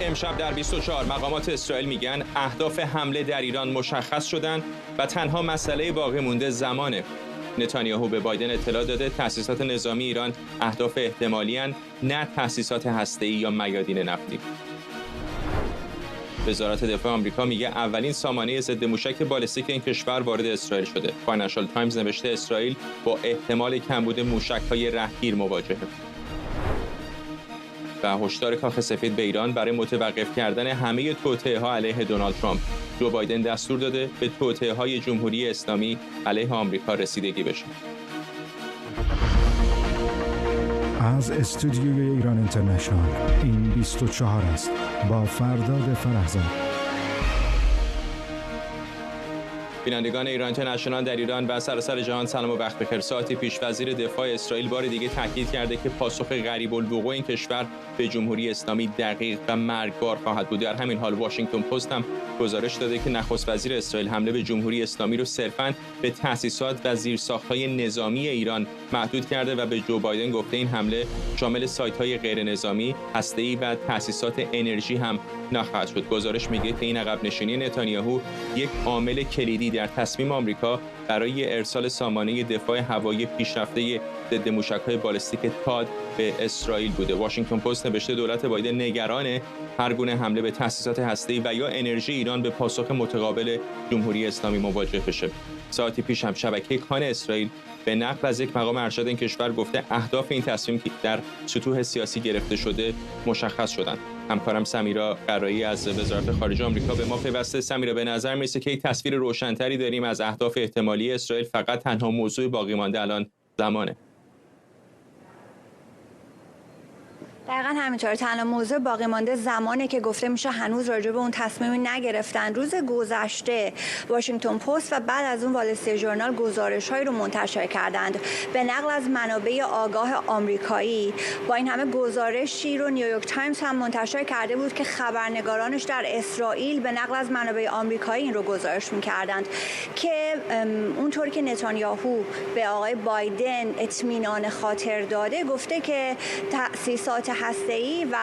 امشب در 24 مقامات اسرائیل میگن اهداف حمله در ایران مشخص شدن و تنها مسئله باقی مونده زمانه. نتانیاهو به بایدن اطلاع داده تأسیسات نظامی ایران اهداف احتمالی ان، نه تأسیسات هسته‌ای یا میادین نفتی. وزارت دفاع آمریکا میگه اولین سامانه ضد موشک بالستیک این کشور وارد اسرائیل شده. فاینانشال تایمز نوشته اسرائیل با احتمال کمبود موشک‌های رهگیر مواجهه. و هشدار کاخ سفید به ایران برای متوقف کردن همه توطئه‌ها علیه دونالد ترامپ. جو بایدن دستور داده به توطئه‌های جمهوری اسلامی علیه آمریکا رسیدگی بشه. از استودیوی ایران اینترنشنال این 24 است با فرداد فرهزاد. بینندگان ایران اینترنشنال در ایران و سراسر جهان سلام و وقت بخیر. ساعتی پیش وزیر دفاع اسرائیل بار دیگه تاکید کرده که پاسخ غریب الوقوع این کشور به جمهوری اسلامی دقیق و مرگبار خواهد بود. در همین حال واشنگتن پست هم گزارش داده که نخست وزیر اسرائیل حمله به جمهوری اسلامی رو صرفاً به تأسیسات و زیرساخت‌های نظامی ایران محدود کرده و به جو بایدن گفته این حمله شامل سایت‌های غیر نظامی، هسته‌ای و تأسیسات انرژی هم نخواهد شد. گزارش میگه که این عقب نشینی نتانیاهو یک عامل کلیدی در تصمیم آمریکا برای ارسال سامانه دفاع هوایی پیشرفته ضد موشک‌های بالستیک تاد به اسرائیل بوده. واشنگتن پست نوشته دولت بایدن نگران هر گونه حمله به تأسیسات هسته‌ای و یا انرژی ایران به پاسخ متقابل جمهوری اسلامی مواجه بشه. ساعتی پیش هم شبکه کان اسرائیل به نقل از یک مقام ارشد این کشور گفته اهداف این تصمیم که در سطوح سیاسی گرفته شده مشخص شدند. همکارم سمیرا قرایی از وزارت خارجه آمریکا به ما پیوسته. سمیرا، به نظر میرسه که یک تصویر روشن‌تری داریم از اهداف احتمالی اسرائیل، فقط تنها موضوع باقی مانده الان زمانه. دقیقاً همینطور. تنها موضوع باقی مانده زمانه که گفته میشه هنوز راجع به اون تصمیمی نگرفتن. روز گذشته واشنگتن پست و بعد از اون وال استریت ژورنال گزارش‌هایی رو منتشر کردند به نقل از منابع آگاه آمریکایی. با این همه گزارشی رو نیویورک تایمز هم منتشر کرده بود که خبرنگارانش در اسرائیل به نقل از منابع آمریکایی این رو گزارش می‌کردند که اونطوری که نتانیاهو به آقای بایدن اطمینان خاطر داده، گفته که تأسیسات هسته‌ای و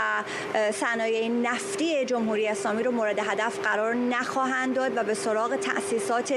صنایع نفتی جمهوری اسلامی رو مورد هدف قرار نخواهند داد و به سراغ تأسیسات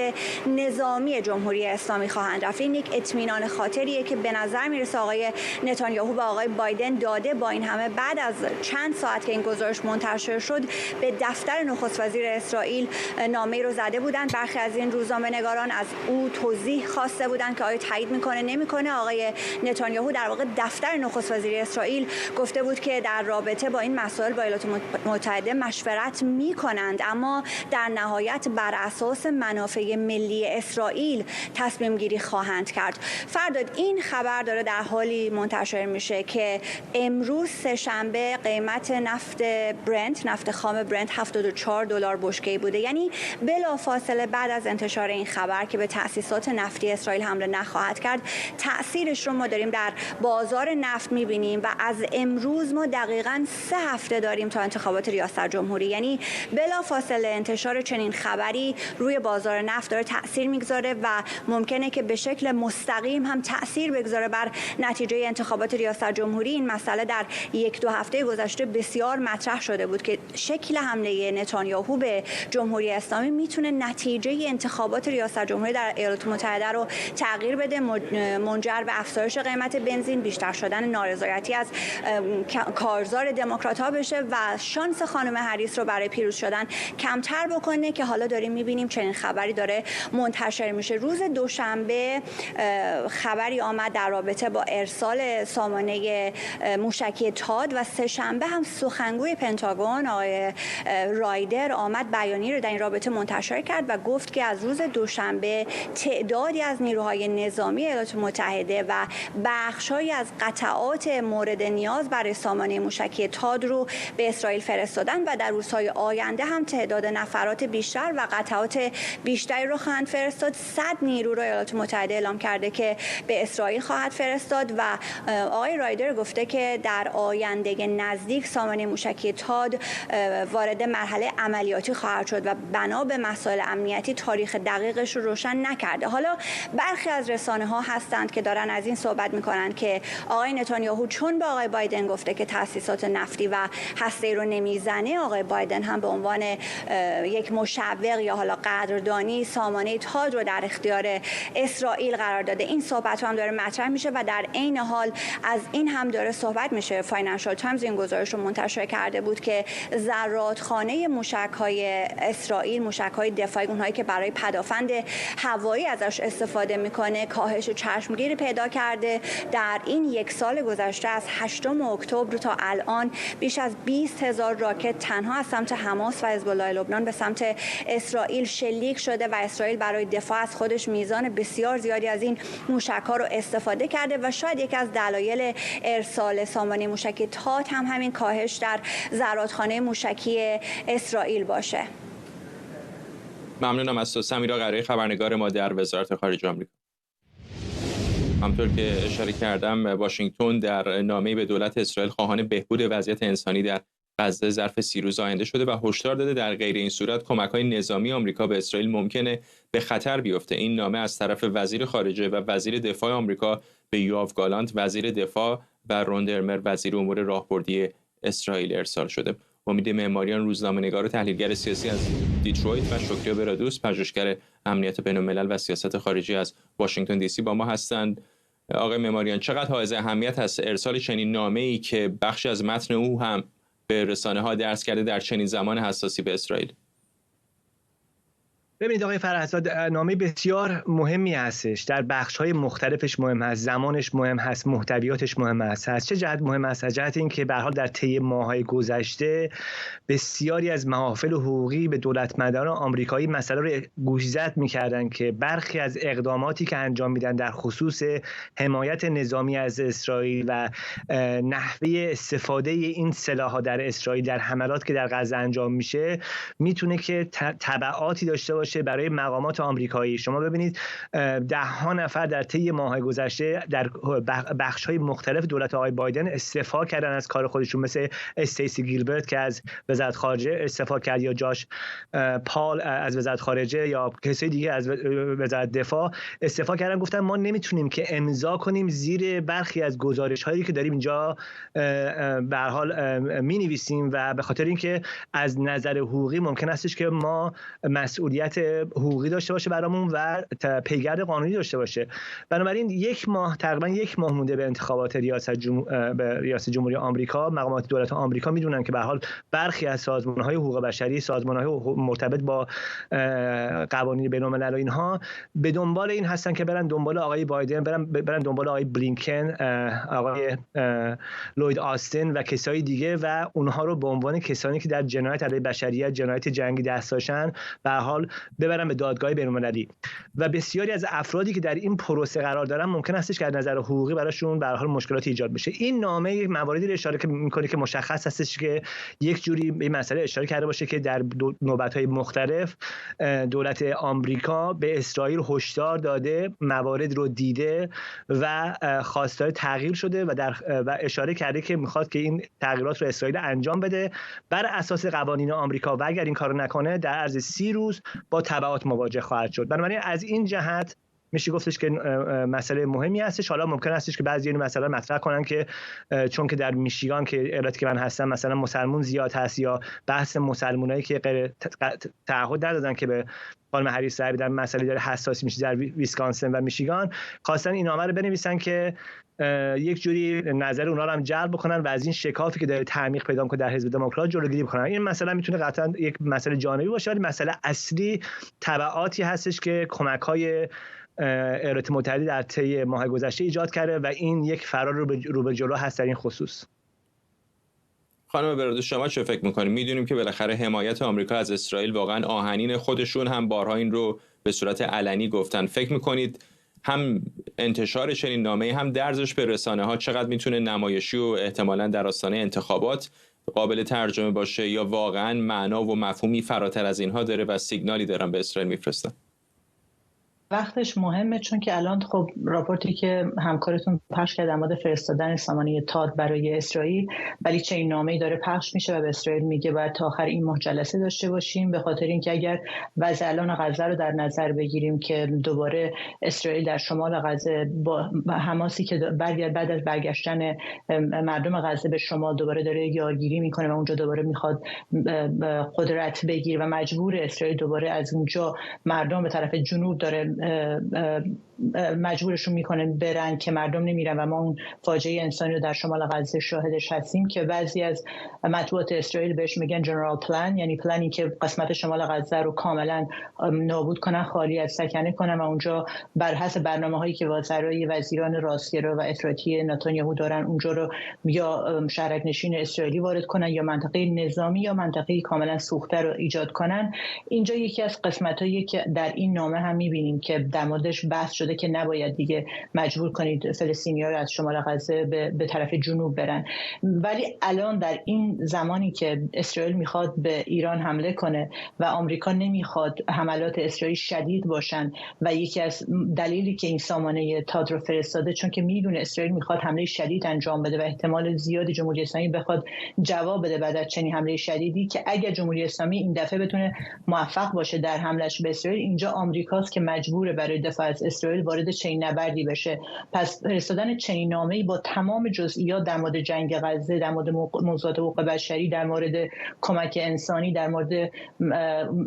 نظامی جمهوری اسلامی خواهند رفت. این یک اطمینان خاطریه که به نظر میرسه آقای نتانیاهو به آقای بایدن داده. با این همه بعد از چند ساعت که این گزارش منتشر شد به دفتر نخست وزیر اسرائیل نامه‌ای رو زده بودند. برخی از این روزنامه‌نگاران از او توضیح خواسته بودند که آیا تایید میکنه نمیکنه. آقای نتانیاهو در واقع دفتر نخست وزیر اسرائیل گفته بود که در رابطه با این مسائل با ایالات متحده مشورت می‌کنند، اما در نهایت بر اساس منافع ملی اسرائیل تصمیم گیری خواهند کرد. فرداد این خبر داره در حالی منتشر میشه که امروز سه‌شنبه قیمت نفت خام برنت $74 بشکه‌ای بوده. یعنی بلافاصله بعد از انتشار این خبر که به تأسیسات نفتی اسرائیل حمله نخواهد کرد، تأثیرش رو ما داریم در بازار نفت می‌بینیم و از امروز ما دقیقاً 3 هفته داریم تا انتخابات ریاست جمهوری. یعنی بلافاصله انتشار چنین خبری روی بازار نفت داره تأثیر میگذاره و ممکنه که به شکل مستقیم هم تأثیر بگذاره بر نتیجه انتخابات ریاست جمهوری. این مسئله در 1-2 هفته گذشته بسیار مطرح شده بود که شکل حمله نتانیاهو به جمهوری اسلامی میتونه نتیجه انتخابات ریاست جمهوری در ایالات متحده رو تغییر بده، منجر به افزایش قیمت بنزین، بیشتر شدن نارضایتی از کارزار دموکرات‌ها بشه و شانس خانم هریس رو برای پیروز شدن کمتر بکنه که حالا داریم می‌بینیم چنین خبری داره منتشر میشه. روز دوشنبه خبری آمد در رابطه با ارسال سامانه موشکی تاد و سه‌شنبه هم سخنگوی پنتاگون آقای رایدر آمد بیانیه رو در این رابطه منتشر کرد و گفت که از روز دوشنبه تعدادی از نیروهای نظامی ایالات متحده و بخش‌هایی از قطعات مورد نیاز برای سامانه موشکی تاد رو به اسرائیل فرستادن و در روزهای آینده هم تعداد نفرات بیشتر و قطعات بیشتری رو خواهند فرستاد. 100 نیرو رو ایالات متحده اعلام کرده که به اسرائیل خواهد فرستاد و آقای رایدر گفته که در آینده نزدیک سامانه موشکی تاد وارد مرحله عملیاتی خواهد شد و بنا به مسائل امنیتی تاریخ دقیقش رو روشن نکرده. حالا برخی از رسانه‌ها هستند که دارن از این صحبت می‌کنن که آقای نتانیاهو چون با آقای بایدن گفته گفته که تأسیسات نفتی و هسته‌ای رو نمیزنه، آقای بایدن هم به عنوان یک مشوق یا حالا قدردانی سامانه تاج رو در اختیار اسرائیل قرار داده. این صحبت هم داره مطرح میشه و در عین حال از این هم داره صحبت میشه. فاینانشال تایمز این گزارش رو منتشر کرده بود که زرادخانه موشک‌های اسرائیل، موشک‌های دفاعی، اونهایی که برای پدافند هوایی ازش استفاده میکنه، کاهش چشمگیری پیدا کرده. در این یک سال گذشته از 8 اکتبر تا الان بیش از 20,000 راکت تنها از سمت حماس و حزب الله لبنان به سمت اسرائیل شلیک شده و اسرائیل برای دفاع از خودش میزان بسیار زیادی از این موشک‌ها رو استفاده کرده و شاید یکی از دلایل ارسال سامانه موشکی تات هم همین کاهش در زرادخانه موشکی اسرائیل باشه. ممنونم از تو سمیرا قرایی، خبرنگار ما در وزارت خارجه آمریکا. همطور که اشاره کردم، واشنگتن در نامه‌ای به دولت اسرائیل خواهان بهبود وضعیت انسانی در غزه ظرف 30 روز آینده شده و هشدار داده در غیر این صورت کمک‌های نظامی آمریکا به اسرائیل ممکنه به خطر بیفته. این نامه از طرف وزیر خارجه و وزیر دفاع آمریکا به یوآف گالانت وزیر دفاع و رون درمر وزیر امور راهبردی اسرائیل ارسال شده. امید معماریان، روزنامه‌نگار و تحلیلگر سیاسی از دیترویت، و شکریا برادوس، پژوهشگر امنیت بین‌الملل و سیاست خارجی از واشنگتن دی سی با ما هستند. آقای معماریان، چقدر حائز اهمیت هست ارسال چنین نامه‌ای که بخشی از متن او هم به رسانه‌ها درز کرده در چنین زمان حساسی به اسرائیل؟ ببینید آقای فرهزاد، نامه بسیار مهمی هستش، در بخش‌های مختلفش مهم هست، زمانش مهم هست، محتویاتش مهم هست. از چه جهت مهم است؟ از جهت اینکه به هر حال در طی ماه‌های گذشته بسیاری از محافل حقوقی به دولتمداران آمریکایی مسئله رو گوشزد می‌کردن که برخی از اقداماتی که انجام میدن در خصوص حمایت نظامی از اسرائیل و نحوه استفاده این سلاح‌ها در اسرائیل در حملات که در غزه انجام میشه میتونه که تبعاتی داشته باشه برای مقامات آمریکایی. شما ببینید ده‌ها نفر در طی ماه‌های گذشته در بخش‌های مختلف دولت آقای بایدن استعفا کردن از کار خودشون، مثل استیسی گیلبرت که از وزارت خارجه استعفا کرد، یا جاش پال از وزارت خارجه، یا کسای دیگه از وزارت دفاع استعفا کردن. گفتن ما نمیتونیم که امضا کنیم زیر برخی از گزارش‌هایی که داریم اینجا به هر حال می‌نویسیم و به خاطر اینکه از نظر حقوقی ممکن استش که ما مسئولیت حقوقی داشته باشه برامون و پیگرد قانونی داشته باشه. بنابراین تقریبا یک ماه مونده به انتخابات ریاست جمهوری آمریکا. مقامات دولت آمریکا میدونن که به هر حال برخی از سازمان‌های حقوق بشری، سازمان‌های مرتبط با قوانین بین‌الملل و اینها به دنبال این هستن که برن دنبال آقای بایدن، برن دنبال آقای بلینکن، آقای لوید آستین و کسای دیگه و اونها رو به عنوان کسانی که در جنایت علیه بشریت، جنایت جنگی دست داشتن به هر حال ببرن به دادگاه بین‌المللی. و بسیاری از افرادی که در این پروسه قرار دارن ممکن است که از نظر حقوقی براشون به هر حال مشکلاتی ایجاد بشه. این نامه مواردی رو اشاره می‌کنه که مشخص هستش که یک جوری به مسئله اشاره کرده باشه که در نوبت‌های مختلف دولت آمریکا به اسرائیل هشدار داده، موارد رو دیده و خواستار تغییر شده و اشاره کرده که میخواد که این تغییرات رو اسرائیل انجام بده بر اساس قوانین آمریکا و اگر این کارو نکنه در عرض 30 روز با تبعات مواجه خواهد شد. بنابراین از این جهت میشه گفتش که مسئله مهمی هستش. حالا ممکن هستش که بعضی این مسئله مطرح کنن که چون که در میشیگان که ایالتی که من هستم مثلا مسلمون زیاد هست، یا بحث مسلمونایی که غیر تعهد ندادن که به خانم هریس رای بدن مسئله داره حساس میشه در ویسکانسن و میشیگان، خواستن این نامه رو بنویسن که یک جوری نظر اونها رو هم جلب بکنن و از این شکافی که داره تعمیق پیدا می‌کنه در حزب دموکرات جلوگیری بکنن. این مسئله میتونه قطعا یک مسئله جانبی باشه، ولی مسئله اصلی تبعاتی هستش که کمک‌های ایالات متحده در طی ماه گذشته ایجاد کرده و این یک فرار رو به جلو هست در این خصوص. خانم برادوس، شما چه فکر می‌کنید؟ می‌دونیم که بالاخره حمایت آمریکا از اسرائیل واقعا آهنین، خودشون هم بارها این رو به صورت علنی گفتن. فکر می‌کنید هم انتشار چنین نامه‌ای هم درزش به رسانه‌ها چقدر میتونه نمایشی و احتمالاً در آستانه انتخابات قابل ترجمه باشه، یا واقعاً معنا و مفهومی فراتر از اینها داره و سیگنالی دارن به اسرائیل میفرستن؟ وقتش مهمه، چون که الان خب راپورتی که همکارتون پخش کرد در مورد فرستادن سامانه تاد برای اسرائیل، ولی چنین نامه‌ای داره پخش میشه و به اسرائیل میگه باید تا آخر این ماه جلسه داشته باشیم، به خاطر اینکه اگر وضع الان غزه رو در نظر بگیریم که دوباره اسرائیل در شمال غزه با حماسی که بعد از برگشتن مردم غزه به شمال دوباره داره یارگیری میکنه و اونجا دوباره میخواد قدرت بگیره و مجبور اسرائیل دوباره از اونجا مردم به طرف جنوب داره مجبورشون میکنه برن که مردم نمیرن و ما اون فاجعه انسانی رو در شمال غزه شاهدش هستیم که بعضی از مطبوعات اسرائیل بهش میگن جنرال پلان، یعنی پلانی که قسمت شمال غزه رو کاملا نابود کنن، خالی از سکنه کنن و اونجا بر حسب برنامه‌هایی که وزیران راستگرا و افراطی نتانیاهو دارن اونجا رو یا شهرک نشین اسرائیلی وارد کنن یا منطقه نظامی یا منطقه کاملا سوخته رو ایجاد کنن. اینجا یکی از قسمتایی که در این نامه هم می‌بینیم که در موردش بحث شده که نباید دیگه مجبور کنید فلسطینی‌ها رو از شمال غزه به طرف جنوب برن، ولی الان در این زمانی که اسرائیل میخواد به ایران حمله کنه و آمریکا نمیخواد حملات اسرائیل شدید باشن و یکی از دلیلی که این سامانه تاد رو فرستاده چون که میدونه اسرائیل میخواد حمله شدید انجام بده و احتمال زیادی جمهوری اسلامی بخواد جواب بده بعد از چنین حمله شدیدی، که اگر جمهوری اسلامی این دفعه بتونه موفق باشه در حملش به اسرائیل، اینجا آمریکاست که مجبوره برای دفاع از اسرائیل وارد چنین نبردی بشه. پس فرستادن چنین نامه‌ای با تمام جزئیات در مورد جنگ غزه، در مورد موضوعات حقوق بشری، در مورد کمک انسانی، در مورد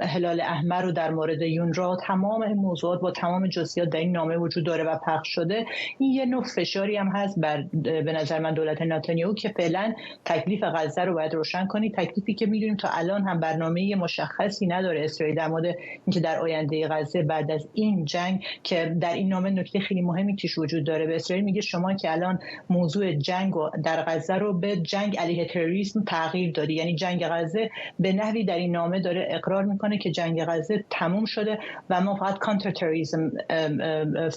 هلال احمر و در مورد یونروا، تمام این موضوعات با تمام جزئیات در این نامه وجود داره و پخش شده. این یه نوع فشاری هم هست به نظر من دولت نتانیاهو که فعلا تکلیف غزه رو باید روشن کنی، تکلیفی که میدونیم تا الان هم برنامه مشخصی نداره اسرائیل در مورد اینکه در آینده غزه بعد از این جنگ، که در این نامه نکته خیلی مهمی توش وجود داره. به اسرائیل میگه شما که الان موضوع جنگ و در غزه رو به جنگ علیه تروریسم تغییر دادی، یعنی جنگ غزه به نحوی در این نامه داره اقرار میکنه که جنگ غزه تموم شده و ما فقط کانتر تروریسم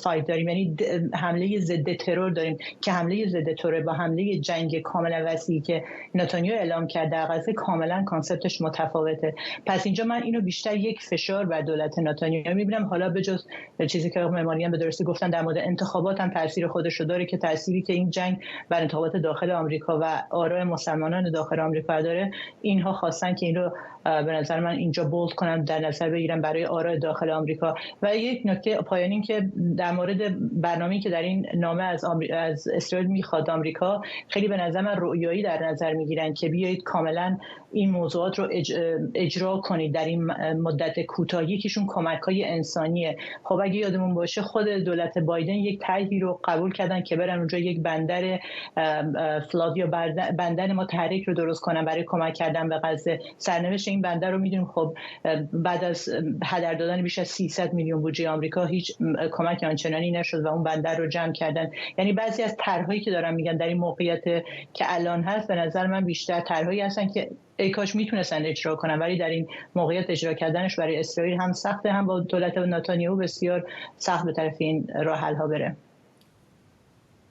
فایت داریم، یعنی حمله ضد ترور داریم که حمله ضد ترور با حمله جنگ کاملا وسیعی که نتانیاهو اعلام کرد در غزه کاملا کانسپتش متفاوته. پس اینجا من اینو بیشتر یک فشار بر دولت نتانیاهو میبینم، حالا به جز چیزی که معماریان به درستی گفتن در مورد انتخابات هم تاثیر خودش رو داره که تأثیری که این جنگ بر انتخابات داخل آمریکا و آراء مسلمانان داخل آمریکا داره، اینها خواستن که این رو به نظر من اینجا بولد کنن، در نظر بگیرن برای آراء داخل آمریکا. و یک نکته پایانی که در مورد برنامه‌ای که در این نامه از اسرائیل میخواد آمریکا، خیلی به نظر من رؤیایی در نظر میگیرن که بیایید کاملا این موضوعات رو اجرا کنید در این مدت کوتاه. یکیشون کمک‌های انسانیه. خب اگه یادمون باشه خود دولت بایدن یک طرحی رو قبول کردن که برن اونجا یک بندر فلاد یا بندر متحرک رو درست کنن برای کمک کردن به غزه. سرنوشت این بندر رو میدونیم، خب بعد از هدر دادن بیش از 300 میلیون بودجه آمریکا هیچ کمک آنچنانی نشد و اون بندر رو جمع کردن. یعنی بعضی از طرح‌هایی که دارن میگن در این موقعیت که الان هست، به نظر من بیشتر طرح‌هایی هستن که ای کاش میتونستن اجرا کنن، ولی در این موقعیت اجرا کردنش برای اسرائیل هم سخته، هم با دولت نتانیاهو بسیار سخت به طرف این راه حل ها بره.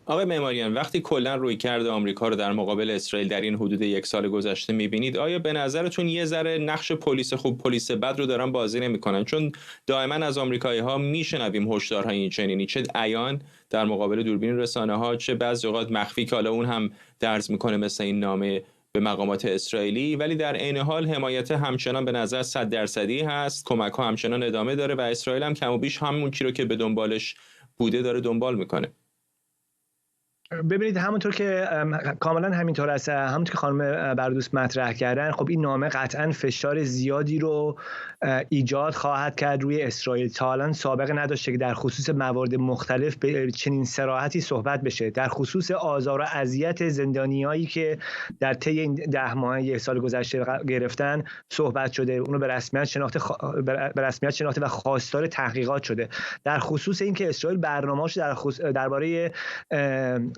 آقای معماریان، وقتی کلا رویکرد آمریکا رو در مقابل اسرائیل در این حدود یک سال گذشته می‌بینید، آیا به نظرتون یه ذره نقش پلیس خوب پلیس بد رو دارن بازی نمی‌کنن؟ چون دائما از آمریکایی‌ها میشنویم هشدارهای این چنینی، چه عیان در مقابل دوربین رسانه‌ها، چه بعضی اوقات مخفی که حالا اون هم درز می‌کنه مثل این نامه به مقامات اسرائیلی، ولی در عین حال حمایت همچنان به نظر 100% هست، کمک‌ها همچنان ادامه داره و اسرائیل هم کم و بیش همون چیزی رو که به دنبالش بوده داره دنبال می‌کنه. ببینید همونطور که کاملا همینطور است، همونطور که خانم بردوست مطرح کردن، خب این نامه قطعا فشار زیادی رو ایجاد خواهد کرد روی اسرائیل. تا الان سابقه نداشته که در خصوص موارد مختلف به چنین صراحتی صحبت بشه، در خصوص آزار و اذیت زندانیایی که در طی این 10 ماه یک سال گذشته گرفتن صحبت شده، اونو به رسمیت شناخته و خواستار تحقیقات شده. در خصوص اینکه اسرائیل برنامه‌اش درباره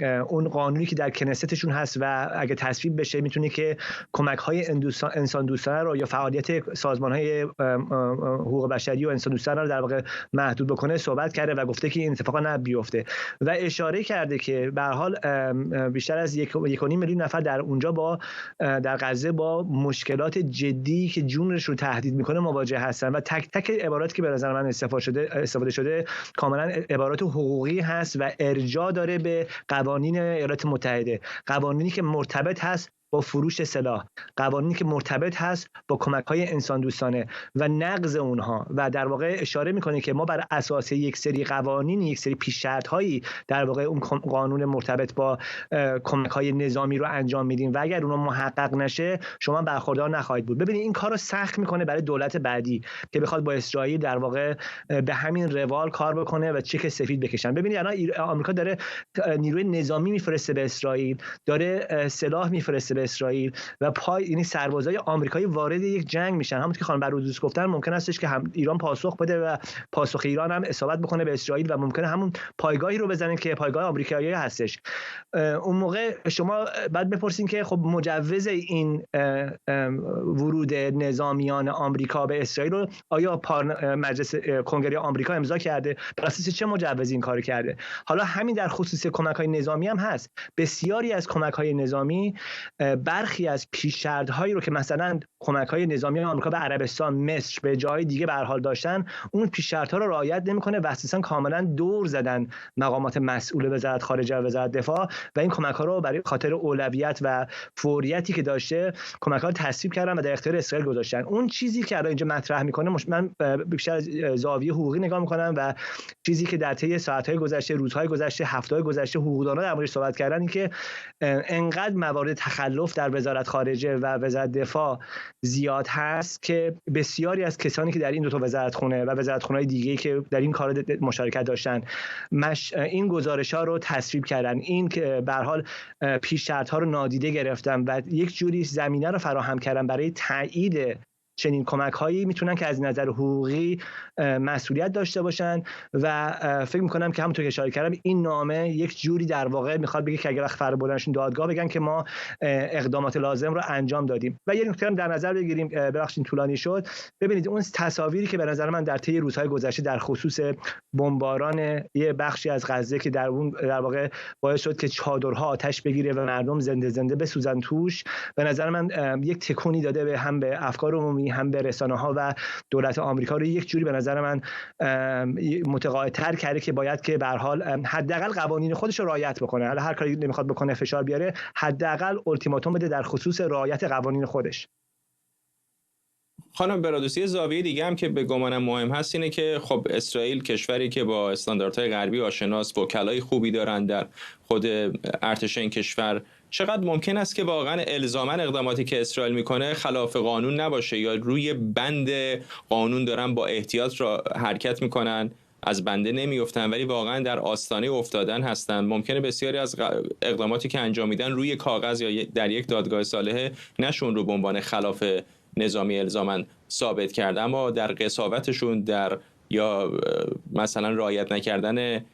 اون قانونی که در کنستشون هست و اگه تصویب بشه میتونه که کمک‌های انسان دوستانه رو یا فعالیت سازمان‌های حقوق بشری و انسان دوستانه رو در واقع محدود بکنه صحبت کرده و گفته که این اتفاقا نبیفته و اشاره کرده که به هر حال بیشتر از 1.5 میلیون نفر در اونجا در غزه با مشکلات جدی که جونش رو تهدید میکنه مواجه هستن و تک تک عباراتی که به نظر من استفاده شده کاملا عبارات حقوقی هست و ارجاع داره به قوانین ایالات متحده، قوانینی که مرتبط هست با فروش سلاح، قوانینی که مرتبط هست با کمک‌های انسان دوستانه و نقض اونها و در واقع اشاره میکنه که ما بر اساس یک سری قوانین، یک سری پیش‌شرط‌هایی در واقع اون قانون مرتبط با کمک‌های نظامی رو انجام میدیم و اگر اونها محقق نشه شما برخوردار نخواهید بود. ببینید این کارو سخت میکنه برای دولت بعدی که بخواد با اسرائیل در واقع به همین روال کار بکنه و چک سفید بکشن. ببینید الان آمریکا داره نیروی نظامی میفرسته به اسرائیل، داره سلاح میفرسته به اسرائیل و یعنی سربازای آمریکایی وارد یک جنگ میشن. همونطور که خانم برودوس گفتن ممکن استش که هم ایران پاسخ بده و پاسخ ایران هم اصابت بکنه به اسرائیل و ممکنه همون پایگاهی رو بزنن که پایگاه آمریکایی هستش. اون موقع شما بعد بپرسین که خب مجوز این ورود نظامیان آمریکا به اسرائیل رو آیا مجلس کنگره آمریکا امضا کرده؟ بر اساس چه مجوزی این کارو کرده؟ حالا همین در خصوص کمک‌های نظامی هم هست. بسیاری از کمک‌های نظامی برخی از پیش‌شرط‌هایی رو که مثلا کمک‌های نظامی آمریکا به عربستان، مصر، به جای دیگه به هر حال داشتن، اون پیش‌شرط‌ها رو رعایت نمی‌کنه و اساساً کاملاً دور زدن مقامات مسئول وزارت خارجه و وزارت دفاع و این کمک‌ها رو برای خاطر اولویت و فوریتی که داشته کمک‌ها رو تصویب کردن و در اختیار اسرائیل گذاشتن. اون چیزی که الان اینجا مطرح می‌کنه من بیشتر از زاویه حقوقی نگاه می‌کنم و چیزی که در طی ساعت‌های گذشته، روزهای گذشته، هفته‌های گذشته حقوقدان‌ها در موردش صحبت کردن این که انقدر موارد تخلف در وزارت خارجه و وزارت دفاع زیاد هست که بسیاری از کسانی که در این دو تا وزارتخونه و وزارتخونه‌های دیگه‌ای که در این کار مشارکت داشتن این گزارش‌ها رو تصویب کردن، این که به هر حال پیش شرط‌ها رو نادیده گرفتن و یک جوری زمینه رو فراهم کردن برای تایید چنین کمک‌هایی میتونن که از نظر حقوقی مسئولیت داشته باشن و فکر می‌کنم که همونطور که اشاره کردم این نامه یک جوری در واقع میخواد بگه که اگه وقت فرا بردنشون دادگاه بگن که ما اقدامات لازم رو انجام دادیم. و یه نکته هم در نظر بگیریم، ببخشید طولانی شد، ببینید اون تصاویری که به نظر من در طی روزهای گذشته در خصوص بمباران یه بخشی از غزه که در اون در واقع باعث شد که چادرها آتش بگیره و مردم زنده زنده بسوزن توش، به نظر من یک تکونی داده به هم به افکار عمومی هم به رسانه‌ها و دولت آمریکا رو یک جوری به نظر من متقاعدتر کرده که باید که به هر حال حداقل قوانین خودش رو رعایت بکنه. حالا هر کاری نمیخواد بکنه فشار بیاره، حداقل التیماتوم بده در خصوص رعایت قوانین خودش. خانم برادوسی، زاویه دیگه هم که به گمانم مهم هست اینه که خب اسرائیل کشوری که با استانداردهای غربی آشناست، وکلای خوبی دارن در خود ارتش این کشور، چقدر ممکن است که واقعا الزاما اقداماتی که اسرائیل میکنه خلاف قانون نباشه یا روی بند قانون دارن با احتیاط را حرکت میکنن، از بنده نمیافتن ولی واقعا در آستانه افتادن هستن؟ ممکنه بسیاری از اقداماتی که انجام میدن روی کاغذ یا در یک دادگاه صالحه نشون رو به عنوان خلاف نظامی الزاما ثابت کرده، اما در قضاوتشون در یا مثلا رعایت نکردن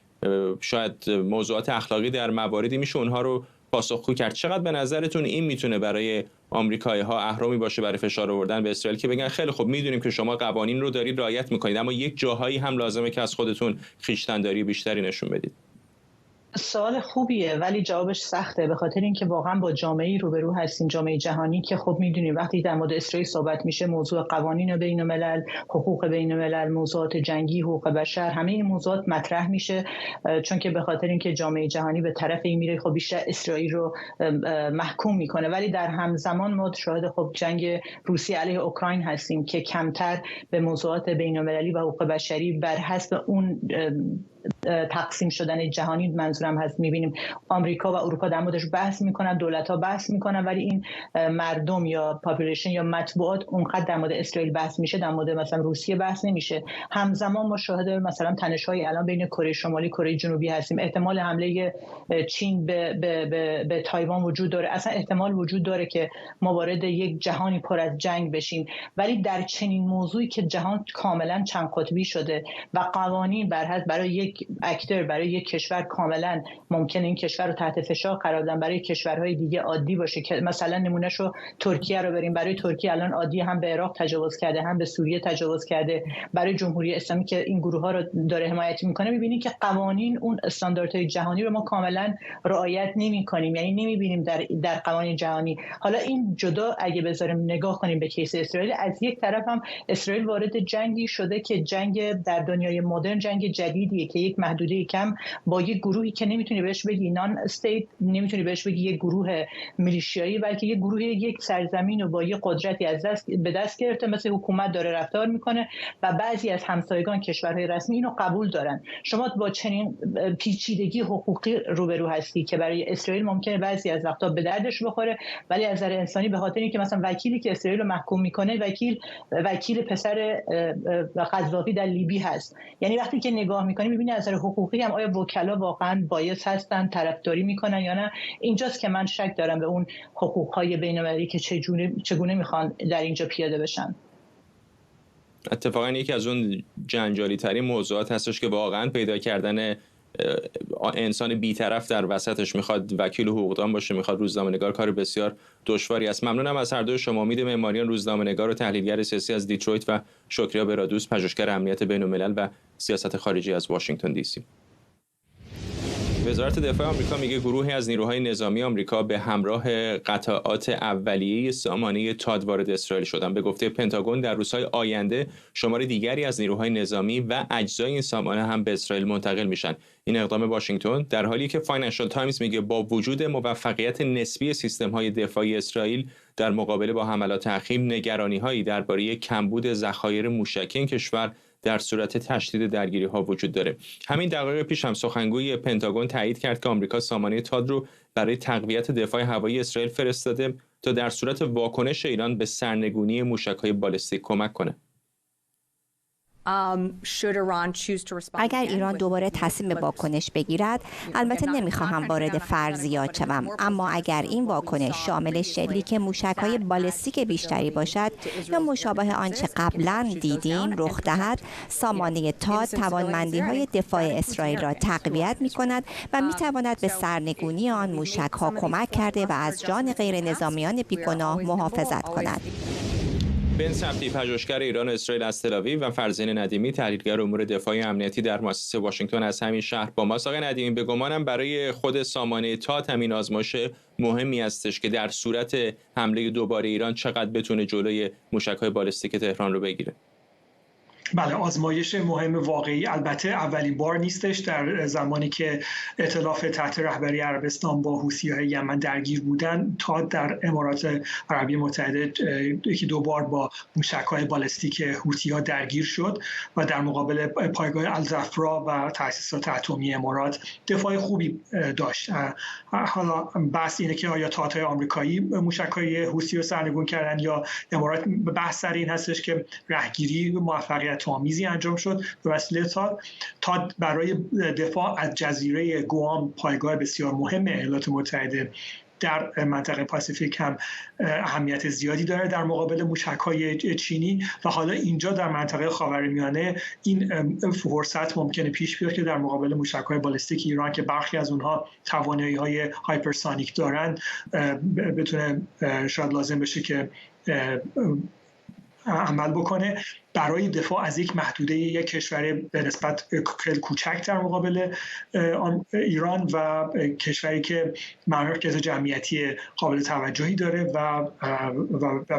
شاید موضوعات اخلاقی در مواردی میشه اونها رو پاسخگو کرد. چقدر به نظرتون این میتونه برای آمریکایی‌ها اهرامی باشه برای فشار آوردن به اسرائیل که بگن خیلی خب میدونیم که شما قوانین رو دارید رعایت میکنید اما یک جاهایی هم لازمه که از خودتون خویشتن‌داری بیشتری نشون بدید؟ سوال خوبیه ولی جوابش سخته، به خاطر اینکه واقعا با جامعه‌ای روبرو هستیم، جامعه جهانی که خب میدونیم وقتی در مورد اسرائیل صحبت میشه موضوع قوانین بین‌الملل، حقوق بین‌الملل، موضوعات جنگی، حقوق بشر، همه این موضوعات مطرح میشه، چون که به خاطر اینکه جامعه جهانی به طرف این میره خب بیشتر اسرائیل رو محکوم میکنه. ولی در همزمان ما شاهد خب جنگ روسیه علیه اوکراین هستیم که کمتر به موضوعات بین‌المللی و حقوق بشری بر حسب اون تقسیم شدن جهانی منظورم هست میبینیم آمریکا و اروپا در موردش بحث میکنن، دولت‌ها بحث میکنن، ولی این مردم یا پاپولیشن یا مطبوعات اونقدر در مورد اسرائیل بحث میشه، در مورد مثلا روسیه بحث نمیشه. همزمان ما شاهد مثلا تنش‌های الان بین کره شمالی کره جنوبی هستیم، احتمال حمله چین به تایوان وجود داره، اصلا احتمال وجود داره که ما وارد یک جهانی پر از جنگ بشیم. ولی در چنین موضوعی که جهان کاملا چند قطبی شده و قوانین برای یک یک اکتور، برای یک کشور کاملا ممکنه این کشور رو تحت فشار قرار بدن، برای کشورهای دیگه عادی باشه که مثلا نمونهشو ترکیه رو بریم. برای ترکیه الان عادی، هم به عراق تجاوز کرده، هم به سوریه تجاوز کرده. برای جمهوری اسلامی که این گروه ها رو داره حمایت میکنه، میبینید که قوانین، اون استانداردهای جهانی رو ما کاملا رعایت نمی‌کنیم، یعنی نمی‌بینیم در قوانین جهانی. حالا این جدا اگه بذاریم نگاه کنیم به کیس اسرائیل، از یک طرف هم اسرائیل وارد جنگی شده که جنگ در دنیای مدرن جنگ جدیدیه که یک محدوده کم با یک گروهی که نمیتونی بهش بگی نان استیت، نمیتونی بهش بگی یک گروه میلیشیایی، بلکه یک گروه یک سرزمین رو با یک قدرتی از به دست گرفته، مثل حکومت داره رفتار میکنه و بعضی از همسایگان کشورهای رسمی اینو قبول دارن. شما با چنین پیچیدگی حقوقی روبرو هستی که برای اسرائیل ممکنه بعضی از وقتا به دردش بخوره، ولی از نظر انسانی به خاطر اینکه مثلا وکیلی که اسرائیل رو محکوم میکنه وکیل پسر قذافی در لیبی هست. یعنی وقتی که نگاه میکنی میبینی از نظر حقوقی هم آیا وکلا واقعا بایس هستن، طرفداری میکنن یا نه. اینجاست که من شک دارم به اون حقوقهای بین‌المللی که چگونه میخوان در اینجا پیاده بشن. اتفاقا یکی از اون جنجالی ترین موضوعات هستش که واقعا پیدا کردن انسان بی‌طرف در وسطش، میخواد وکیل حقوقدان باشه، میخواد روزنامه‌نگار، کار بسیار دشواری است. ممنونم از هر دوی شما. امید معماریان، روزنامه‌نگار و تحلیلگر سیاسی از دیترویت، و شکریا برادوس، پژوهشگر امنیت بین‌الملل و سیاست خارجی از واشنگتن دی سی. وزارت دفاع آمریکا میگه گروهی از نیروهای نظامی آمریکا به همراه قطعات اولیه سامانه تاد وارد اسرائیل شدند. به گفته پنتاگون در روزهای آینده شمار دیگری از نیروهای نظامی و اجزای این سامانه هم به اسرائیل منتقل میشن. این اقدام واشنگتن در حالی که فاینانشال تایمز میگه با وجود موفقیت نسبی سیستم‌های دفاعی اسرائیل در مقابله با حملات اخیر، نگرانی‌هایی درباره کمبود ذخایر موشکی این کشور در صورت تشدید درگیری‌ها وجود داره. همین دقایق پیش هم سخنگوی پنتاگون تایید کرد که آمریکا سامانه تاد رو برای تقویت دفاع هوایی اسرائیل فرستاده تا در صورت واکنش ایران به سرنگونی موشک‌های بالستیک کمک کنه. اگر ایران دوباره تصمیم به واکنش بگیرد، البته نمیخواهم وارد فرضیات شوم، اما اگر این واکنش شامل شلیک موشک‌های بالستیک بیشتری باشد یا مشابه آنچه قبلا دیدیم رخ دهد، سامانه تاد توانمندی‌های دفاع اسرائیل را تقویت می‌کند و می‌تواند به سرنگونی آن موشک‌ها کمک کرده و از جان غیر نظامیان بیگناه محافظت کند. بن سبتی، پژوهشگر ایران و اسرائیل از تل‌آویو، و فرزین ندیمی، تحلیلگر امور دفاعی امنیتی در مؤسسه واشنگتن از همین شهر با ماست. آقای ندیمی، به گمانم برای خود سامانه تاد همین آزمایش مهمی هستش که در صورت حمله دوباره ایران چقدر بتونه جلوی موشک‌های بالستیک تهران رو بگیره. بله، آزمایش مهم واقعی. البته اولین بار نیستش. در زمانی که ائتلاف تحت رهبری عربستان با حوثی‌های یمن درگیر بودن، تا در امارات عربی متحده یکی دو بار با موشک‌های بالستیک حوثی‌ها درگیر شد و در مقابل پایگاه الزفرا و تأسیسات اتمی امارات دفاع خوبی داشت. حالا بحث اینه که آیا تات‌های آمریکایی موشک‌های حوثی رو سرنگون کردن یا امارات. بحث سر این هستش که رهگیری موفقیت آمیزی انجام شد به وسیله تاد برای دفاع از جزیره گوام، پایگاه بسیار مهم ایالات متحده در منطقه پاسیفیک، هم اهمیت زیادی داره در مقابل موشک‌های چینی. و حالا اینجا در منطقه خاورمیانه این فرصت ممکنه پیش بیاد که در مقابل موشک‌های بالستیک ایران که برخی از اونها توانایی‌های هایپرسونیک دارن، بتونه شاید لازم بشه که عمل بکنه برای دفاع از یک محدوده یک کشور به نسبت خیلی کوچک در مقابل ایران و کشوری که مرکز جمعیتی قابل توجهی داره و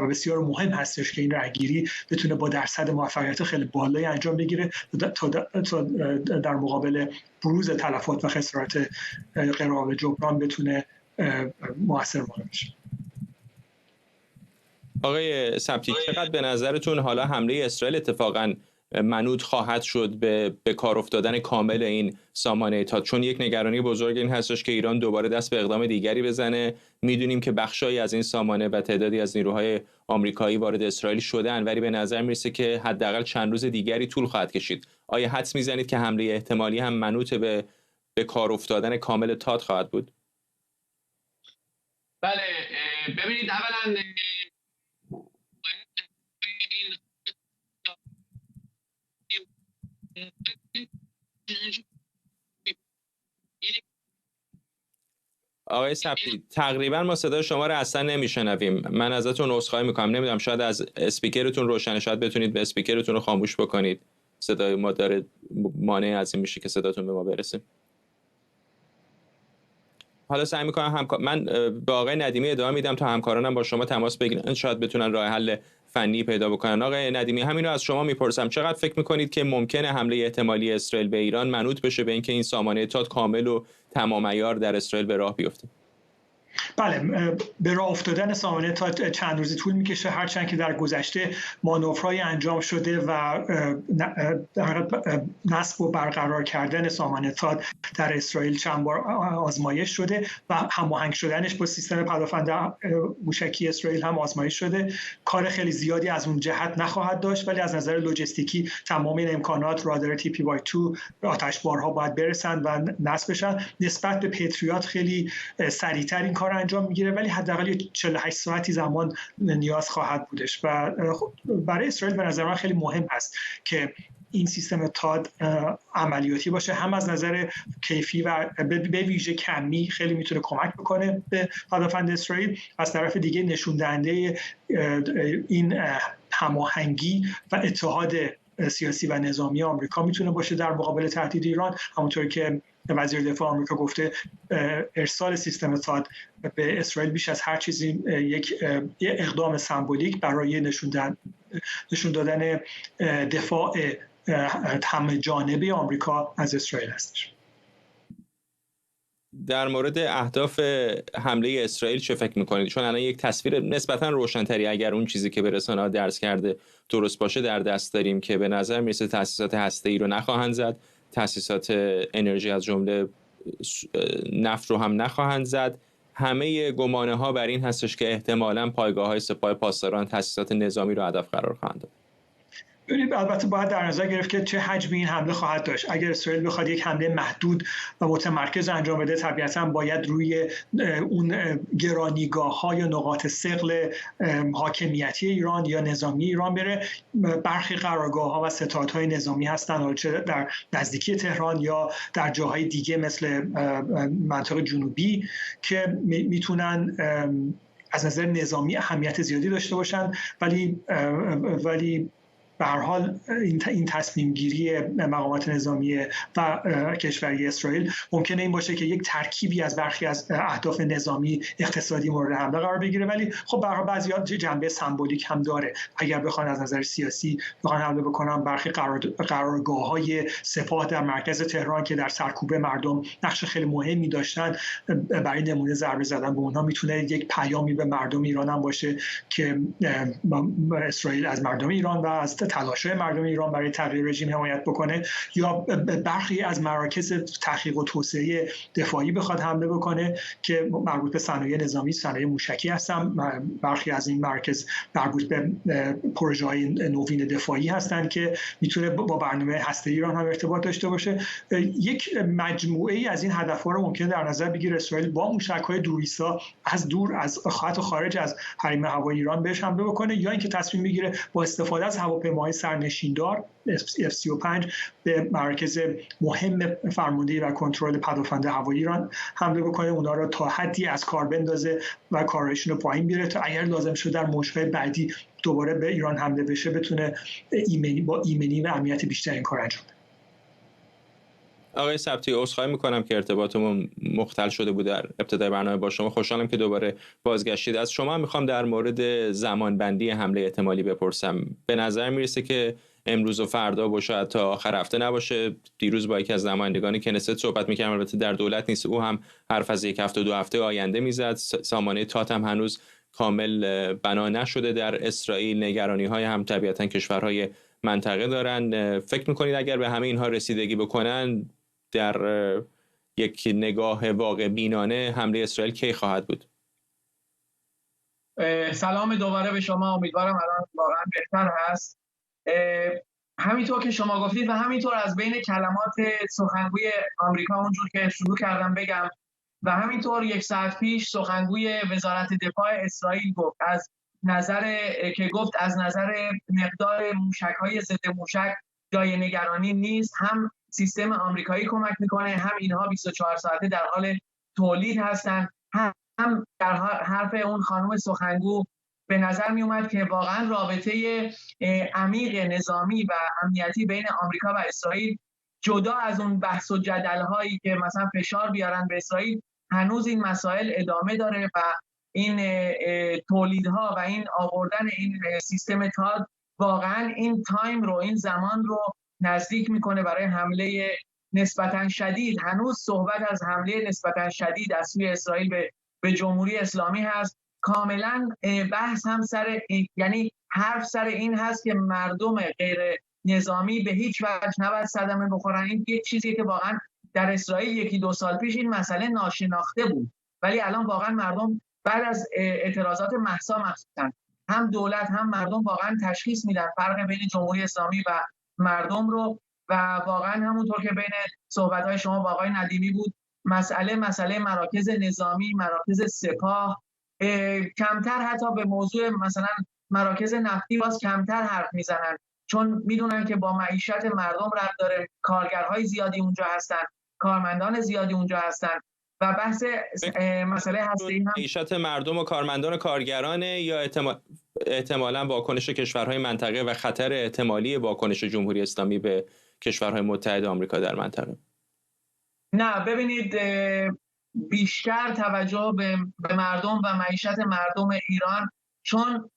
بسیار مهم هستش که این رهگیری بتونه با درصد موفقیت خیلی بالایی انجام بگیره تا در مقابل بروز تلفات و خسارات غیرقابل جبران بتونه مؤثر واقع بشه. آقای سبتی، چقدر به نظرتون حالا حمله اسرائیل اتفاقاً منوط خواهد شد به کار افتادن کامل این سامانه تاد؟ چون یک نگرانی بزرگ این هستش که ایران دوباره دست به اقدام دیگری بزنه. میدونیم که بخشایی از این سامانه و تعدادی از نیروهای آمریکایی وارد اسرائیل شدن، ولی به نظر میرسه که حداقل چند روز دیگری طول خواهد کشید. آیا حدس میزنید که حمله احتمالی هم منوط به کار افتادن کامل تاد خواهد بود؟ بله، ببینید، اولا آقای سبتی تقریبا ما صدای شما رو اصلا نمیشنویم. من ازتون عذرخواهی میکنم، نمیدونم شاید از اسپیکرتون روشنه، شاید بتونید به اسپیکرتون رو خاموش بکنید. صدای ما داره مانع از این میشه که صداتون به ما برسه. حالا سعی میکنم من به آقای ندیمی ادامه میدم تا همکارانم با شما تماس بگیرن، شاید بتونن راه حل فنی پیدا بکنن. آقای ندیمی همین رو از شما میپرسم، چقدر فکر میکنید که ممکنه حمله احتمالی اسرائیل به ایران منوط بشه به اینکه این سامانه تات کامل و تمام عیار در اسرائیل به راه بیفته؟ بله، به راه افتادن سامانه تا چند روزی طول میکشه، هرچند که در گذشته مانورهای انجام شده و نصب و برقرار کردن سامانه تا در اسرائیل چند بار آزمایش شده و هماهنگ شدنش با سیستم پدافند موشکی اسرائیل هم آزمایش شده. کار خیلی زیادی از اون جهت نخواهد داشت، ولی از نظر لوجستیکی تمام این امکانات رادار TPY2 آتشبارها باید برسند و نصب بشن. نسبت به پتریات خیلی سریعتر این کار انجام میگیره، ولی حداقل 48 ساعتی زمان نیاز خواهد بودش و برای اسرائیل به نظر من خیلی مهم است که این سیستم تاد عملیاتی باشه، هم از نظر کیفی و به ویژه کمی خیلی میتونه کمک بکنه به پدافند اسرائیل. از طرف دیگه نشون دهنده این هماهنگی و اتحاد سیاسی و نظامی آمریکا میتونه باشه در مقابل تهدید ایران. همونطوری که وزیر دفاع آمریکا گفته ارسال سیستم تاد به اسرائیل بیش از هر چیزی یک اقدام سمبولیک برای نشون دادن دفاع همه جانبه آمریکا از اسرائیل هستش. در مورد اهداف حمله اسرائیل چه فکر میکنید؟ چون الان یک تصویر نسبتا روشن‌تری، اگر اون چیزی که به رسانه‌ها درس کرده درست باشه، در دست داریم که به نظر میرسه تأسیسات هسته‌ای رو نخواهند زد، تأسیسات انرژی از جمله نفت رو هم نخواهند زد. همه گمانه ها بر این هستش که احتمالاً پایگاه‌های سپاه پاسداران تأسیسات نظامی رو هدف قرار خواهند داد. البته باید در نظر گرفت که چه حجمی این حمله خواهد داشت. اگر اسرائیل بخواد یک حمله محدود و متمرکز انجام بده، طبیعتاً باید روی اون گرانیگاه‌ها یا نقاط ثقل حاکمیتی ایران یا نظامی ایران بره. برخی قرارگاه‌ها و ستادهای نظامی هستن، چه در نزدیکی تهران یا در جاهای دیگه مثل منطقه جنوبی، که میتونن از نظر نظامی اهمیت زیادی داشته باشن، ولی به هر حال این تصمیم گیری مقامات نظامی و کشوری اسرائیل ممکنه این باشه که یک ترکیبی از برخی از اهداف نظامی اقتصادی مورد حمله قرار بگیره، ولی خب به هر حال بعضی‌ها جنبه سمبولیک هم داره. اگر بخوان از نظر سیاسی بخوان حمله بکنن، برخی قرارگاه‌های سپاه در مرکز تهران که در سرکوب مردم نقش خیلی مهمی داشتن، برای نمونه ضربه زدن به اونها میتونه یک پیامی به مردم ایران هم باشه که اسرائیل از مردم ایران و از تلاش‌های مردم ایران برای تغییر رژیم حمایت بکنه، یا برخی از مراکز تحقیق و توسعه دفاعی بخواد حمله بکنه که مربوط به صنایع نظامی، صنایع موشکی هستن. برخی از این مراکز مربوط به پروژه‌های نوین دفاعی هستن که میتونه با برنامه هسته‌ای ایران هم ارتباط داشته باشه. یک مجموعه‌ای از این هدف‌ها رو ممکن در نظر بگیره اسرائیل با موشک‌های دوریسا از دور، از خط خارج از حریم هوایی ایران بهش حمله بکنه، یا اینکه تصمیم بگیره با استفاده از هواپیماهای سرنشیندار F-35 به مرکز مهم فرماندهی و کنترل پدافند هوایی ایران حمله بکنه، اونا رو تا حدی از کار بندازه و کارایشون رو پایین بیاره تا اگر لازم شد در موج‌های بعدی دوباره به ایران حمله بشه بتونه با ایمنی و امنیت بیشتر این کار انجام بده. آقای سبتی، عذرخواهی میکنم که ارتباطمون مختل شده بود در ابتدای برنامه با شما. خوشحالم که دوباره بازگشتید. از شما میخوام در مورد زمانبندی حمله احتمالی بپرسم. به نظر میرسه که امروز و فردا و شاید تا آخر هفته نباشه. دیروز با یکی از نمایندگان کنست صحبت میکردم، البته در دولت نیست، او هم حرف از یک هفته 2 هفته آینده میزد. سامانه تات هم هنوز کامل بنا نشده در اسرائیل. نگرانی‌های هم طبیعتاً کشورهای منطقه دارن. فکر میکنید اگر به همه اینها رسیدگی بکنن، در یک نگاه واقع بینانه حمله اسرائیل کی خواهد بود؟ سلام دوباره به شما. امیدوارم الان واقعا بهتر هست. همینطور که شما گفتید و همینطور از بین کلمات سخنگوی آمریکا اونجور که شروع کردم بگم و همینطور 1 ساعت پیش سخنگوی وزارت دفاع اسرائیل گفت از نظر مقدار موشک‌های ضد موشک جای نگرانی نیست. هم سیستم آمریکایی کمک میکنه، هم اینها 24 ساعته در حال تولید هستن هم در حرف اون خانم سخنگو به نظر می اومد که واقعا رابطه عمیق نظامی و امنیتی بین آمریکا و اسرائیل جدا از اون بحث و جدل هایی که مثلا فشار بیارن به اسرائیل، هنوز این مسائل ادامه داره و این تولیدها و این آوردن این سیستم تاد واقعا این تایم رو، این زمان رو نزدیک میکنه برای حمله نسبتا شدید. هنوز صحبت از حمله نسبتا شدید از سوی اسرائیل به جمهوری اسلامی هست. کاملا بحث هم یعنی حرف سر این هست که مردم غیر نظامی به هیچ وجه نباید صدمه بخورن. این یک چیزی که واقعا در اسرائیل 1-2 سال پیش این مسئله ناشناخته بود، ولی الان واقعا مردم بعد از اعتراضات مهسا مخصوصا هم دولت هم مردم واقعا تشخیص میدن فرق بین جمهوری اسلامی و مردم رو. و واقعا همونطور که بین صحبت‌های شما با آقای ندیمی بود، مسئله مراکز نظامی، مراکز سپاه، کمتر حتی به موضوع مثلا مراکز نفتی باز کمتر حرف میزنن، چون میدونن که با معیشت مردم ربط داره، کارگرهای زیادی اونجا هستن، کارمندان زیادی اونجا هستن و بحث مسئله هسته‌ای هم معیشت مردم و کارمندان و کارگرانه یا احتمالاً واکنش کشورهای منطقه و خطر احتمالی واکنش جمهوری اسلامی به کشورهای متحد آمریکا در منطقه؟ نه، ببینید بیشتر توجه به مردم و معیشت مردم ایران، چون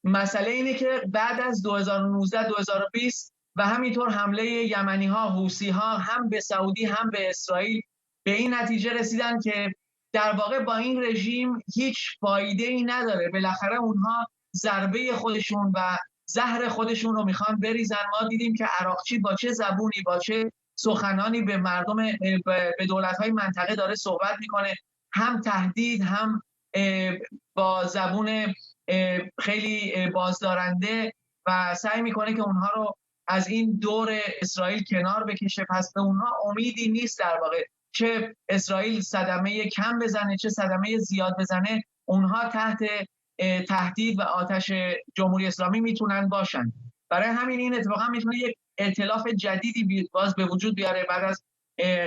مسئله اینه که بعد از 2019-2020 و همینطور حمله یمنی ها، حوثی ها هم به سعودی هم به اسرائیل به این نتیجه رسیدن که در واقع با این رژیم هیچ فایده ای نداره. بالاخره اونها ضربه خودشون و زهر خودشون رو میخوان بریزن. ما دیدیم که عراقچی با چه زبونی، با چه سخنانی به مردم، به دولت‌های منطقه داره صحبت میکنه، هم تهدید هم با زبون خیلی بازدارنده و سعی میکنه که اونها رو از این دور اسرائیل کنار بکشه. پس به اونها امیدی نیست در واقع، چه اسرائیل صدمه کم بزنه چه صدمه زیاد بزنه، اونها تحت تهدید و آتش جمهوری اسلامی میتونن باشن. برای همین این اتفاقا میتونه یک ائتلاف جدیدی باز به وجود بیاره بعد از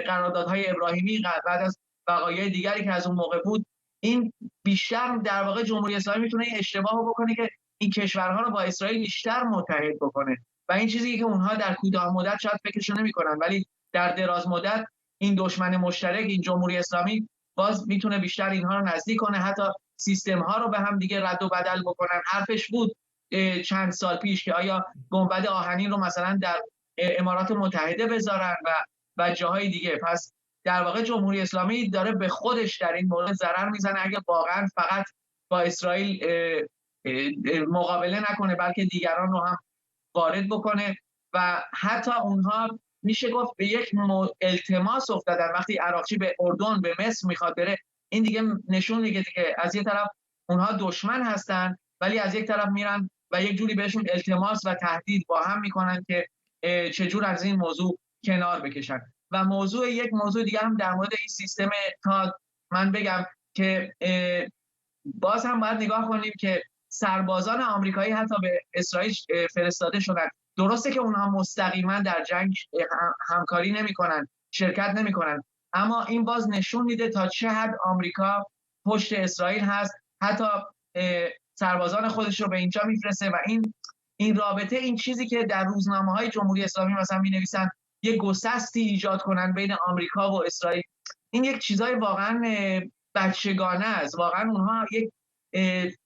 قراردادهای ابراهیمی، بعد از وقایع دیگری که از اون موقع بود. این بیشتر در واقع جمهوری اسلامی میتونه این اشتباه بکنه که این کشورها رو با اسرائیل بیشتر متحد بکنه و این چیزی که اونها در کوتاه مدت شاید فکرشو نمیکنن، ولی در دراز مدت این دشمن مشترک، این جمهوری اسلامی باز میتونه بیشتر اینها رو نزدیک کنه، حتی سیستم ها رو به هم دیگه رد و بدل بکنن. حرفش بود چند سال پیش که آیا گنبد آهنین رو مثلا در امارات متحده بذارن و جاهای دیگه. پس در واقع جمهوری اسلامی داره به خودش در این مورد ضرر میزنه اگه واقعا فقط با اسرائیل مقابله نکنه، بلکه دیگران رو هم وارد بکنه و حتی اونها میشه گفت به یک التماس افتادن. وقتی عراقچی به اردن، به مصر میخواد بره، این دیگه نشون میده که از یک طرف اونها دشمن هستن ولی از یک طرف میرن و یک جوری بهشون التماس و تهدید با هم میکنن که چجور از این موضوع کنار بکشن. و یک موضوع دیگه هم در مورد این سیستم تاد من بگم که باز هم باید نگاه کنیم که سربازان آمریکایی حتی به اسرائیل فرستاده شدن. درسته که اونها مستقیما در جنگ همکاری نمیکنن، شرکت نمیکنن، اما این باز نشون میده تا چه حد آمریکا پشت اسرائیل هست، حتی سربازان خودش رو به اینجا میفرسته و این رابطه، این چیزی که در روزنامه‌های جمهوری اسلامی مثلا می‌نویسن یک گسستی ایجاد کنن بین آمریکا و اسرائیل، این یک چیزای واقعا بچگانه است. واقعا اونها یک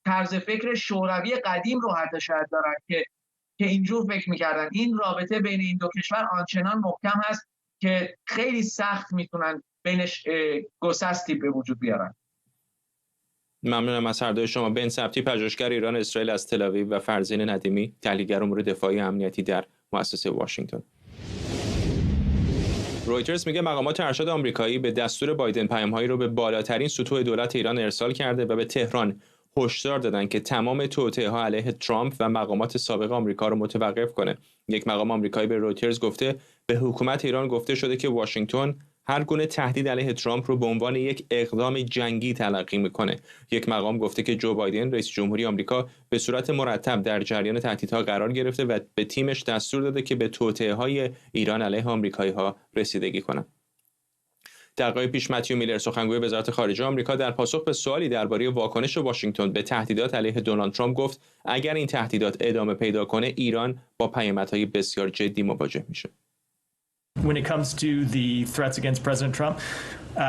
طرز فکر شوروی قدیم رو حتی شاید دارن که اینجور فکر می‌کردن. این رابطه بین این دو کشور آنچنان محکم هست که خیلی سخت میتونن بینش گسستی به وجود بیارن. ممنونم از هر دوی شما. بن ثبتی، پژوهشگر ایران اسرائیل از تل‌آویو و فرزین ندیمی، تحلیلگر امور دفاعی و امنیتی در مؤسسه واشنگتن. رویترز میگه مقامات ارشد آمریکایی به دستور بایدن پیام‌هایی رو به بالاترین سطوح دولت ایران ارسال کرده و به تهران هشدار دادن که تمام توطئه‌ها علیه ترامپ و مقامات سابق آمریکا رو متوقف کنه. یک مقام آمریکایی به رویترز گفته به حکومت ایران گفته شده که واشنگتن هر گونه تهدید علیه ترامپ رو به عنوان یک اقدام جنگی تلقی میکنه. یک مقام گفته که جو بایدن رئیس جمهوری آمریکا به صورت مرتب در جریان تهدیدها قرار گرفته و به تیمش دستور داده که به توطئه‌های ایران علیه آمریکایی‌ها رسیدگی کنند. دقایق پیش متیو میلر سخنگوی وزارت خارجه آمریکا در پاسخ به سوالی درباره واکنش واشنگتن به تهدیدات علیه دونالد ترامپ گفت اگر این تهدیدات ادامه پیدا کنه ایران با پیامدهای بسیار جدی مواجه میشه. When it comes to the threats against President Trump,